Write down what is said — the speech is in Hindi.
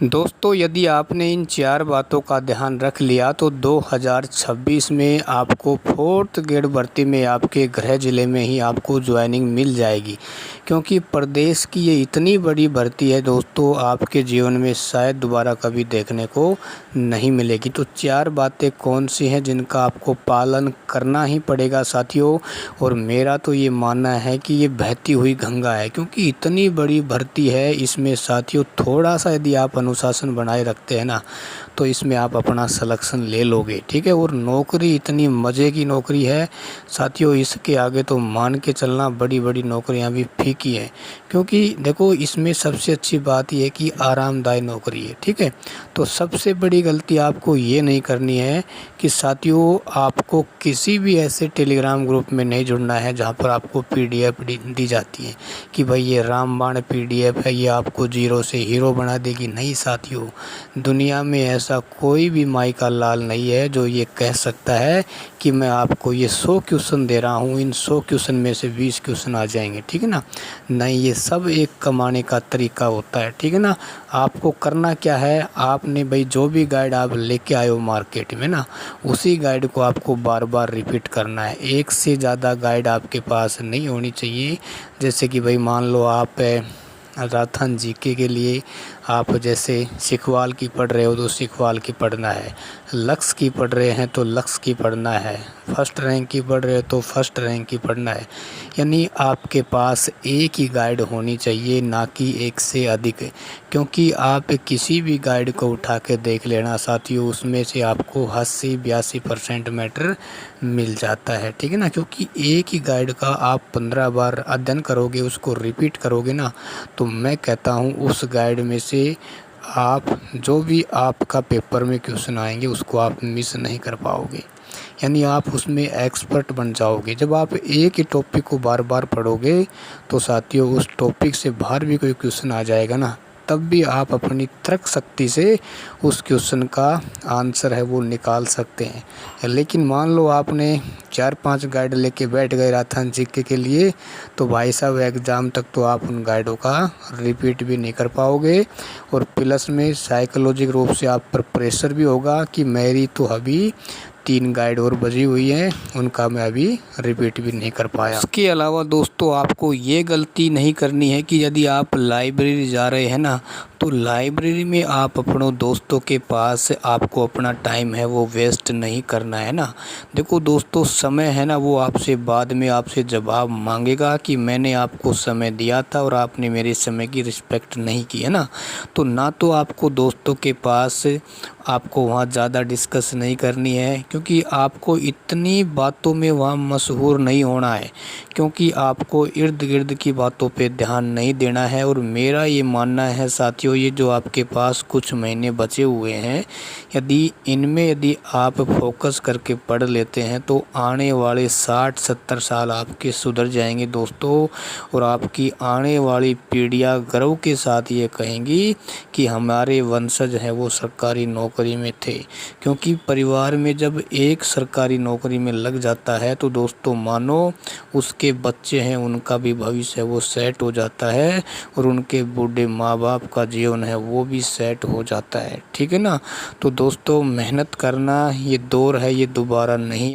दोस्तों, यदि आपने इन 4 बातों का ध्यान रख लिया तो 2026 में आपको 4th ग्रेड भर्ती में आपके गृह ज़िले में ही आपको ज्वाइनिंग मिल जाएगी। क्योंकि प्रदेश की ये इतनी बड़ी भर्ती है दोस्तों, आपके जीवन में शायद दोबारा कभी देखने को नहीं मिलेगी। तो 4 बातें कौन सी हैं जिनका आपको पालन करना ही पड़ेगा साथियों। और मेरा तो ये मानना है कि ये बहती हुई गंगा है, क्योंकि इतनी बड़ी भर्ती है। इसमें साथियों थोड़ा सा यदि आप अनुशासन बनाए रखते हैं ना, तो इसमें आप अपना सिलेक्शन ले लोगे, ठीक है। और नौकरी इतनी मज़े की नौकरी है साथियों, इसके आगे तो मान के चलना बड़ी बड़ी नौकरियां भी फीकी हैं। क्योंकि देखो, इसमें सबसे अच्छी बात यह है कि आरामदायक नौकरी है, ठीक है। तो सबसे बड़ी गलती आपको ये नहीं करनी है कि साथियों आपको किसी भी ऐसे टेलीग्राम ग्रुप में नहीं जुड़ना है जहाँ पर आपको PDF दी जाती है कि भाई ये रामबाण PDF है, ये आपको जीरो से हीरो बना देगी। नहीं साथियों, दुनिया में ऐसा कोई भी माई का लाल नहीं है जो ये कह सकता है कि मैं आपको ये 100 क्वेश्चन दे रहा हूँ, इन 100 क्वेश्चन में से 20 क्वेश्चन आ जाएंगे, ठीक है ना। नहीं, ये सब एक कमाने का तरीका होता है, ठीक है ना। आपको करना क्या है, आपने भाई जो भी गाइड आप लेके आए हो मार्केट में ना, उसी गाइड को आपको बार बार रिपीट करना है। एक से ज़्यादा गाइड आपके पास नहीं होनी चाहिए। जैसे कि भाई मान लो आप राजस्थान जीके के लिए आप जैसे सिखवाल की पढ़ रहे हो तो सिखवाल की पढ़ना है, लक्ष्य की पढ़ रहे हैं तो लक्ष्य की पढ़ना है, फर्स्ट रैंक की पढ़ रहे हो तो फर्स्ट रैंक की पढ़ना है। यानी आपके पास एक ही गाइड होनी चाहिए, ना कि एक से अधिक। क्योंकि आप किसी भी गाइड को उठा के देख लेना साथियों, उसमें से आपको 80-82% मैटर मिल जाता है, ठीक है ना। क्योंकि एक ही गाइड का आप 15 बार अध्ययन करोगे, उसको रिपीट करोगे ना, तो मैं कहता हूँ उस गाइड में से आप जो भी आपका पेपर में क्वेश्चन आएंगे उसको आप मिस नहीं कर पाओगे। यानी आप उसमें एक्सपर्ट बन जाओगे। जब आप एक ही टॉपिक को बार बार पढ़ोगे तो साथियों उस टॉपिक से बाहर भी कोई क्वेश्चन आ जाएगा ना, तब भी आप अपनी तर्क शक्ति से उस क्वेश्चन का आंसर है वो निकाल सकते हैं। लेकिन मान लो आपने 4-5 गाइड लेके बैठ गए राजस्थान जीके के लिए, तो भाई साहब एग्ज़ाम तक तो आप उन गाइडों का रिपीट भी नहीं कर पाओगे। और प्लस में साइकोलॉजिकल रूप से आप पर प्रेशर भी होगा कि मेरी तो अभी 3 गाइड और बची हुई हैं, उनका मैं अभी रिपीट भी नहीं कर पाया। इसके अलावा दोस्तों आपको ये गलती नहीं करनी है कि यदि आप लाइब्रेरी जा रहे हैं ना, तो लाइब्रेरी में आप अपनों दोस्तों के पास आपको अपना टाइम है वो वेस्ट नहीं करना है ना। देखो दोस्तों, समय है ना वो आपसे बाद में आपसे जवाब मांगेगा कि मैंने आपको समय दिया था और आपने मेरे समय की रिस्पेक्ट नहीं की, है ना। तो ना तो आपको दोस्तों के पास आपको वहाँ ज़्यादा डिस्कस नहीं करनी है, क्योंकि आपको इतनी बातों में वहाँ मशहूर नहीं होना है, क्योंकि आपको इर्द गिर्द की बातों पे ध्यान नहीं देना है। और मेरा ये मानना है साथियों, ये जो आपके पास कुछ महीने बचे हुए हैं, यदि आप फोकस करके पढ़ लेते हैं तो आने वाले 60-70 साल आपके सुधर जाएंगे दोस्तों। और आपकी आने वाली पीढ़ियाँ गर्व के साथ ये कहेंगी कि हमारे वंशज हैं वो सरकारी नौकरी में थे। क्योंकि परिवार में जब एक सरकारी नौकरी में लग जाता है तो दोस्तों मानो उसके बच्चे हैं उनका भी भविष्य वो सेट हो जाता है, और उनके बूढ़े माँ बाप का जीवन है वो भी सेट हो जाता है, ठीक है ना। तो दोस्तों मेहनत करना ये दौर है, ये दोबारा नहीं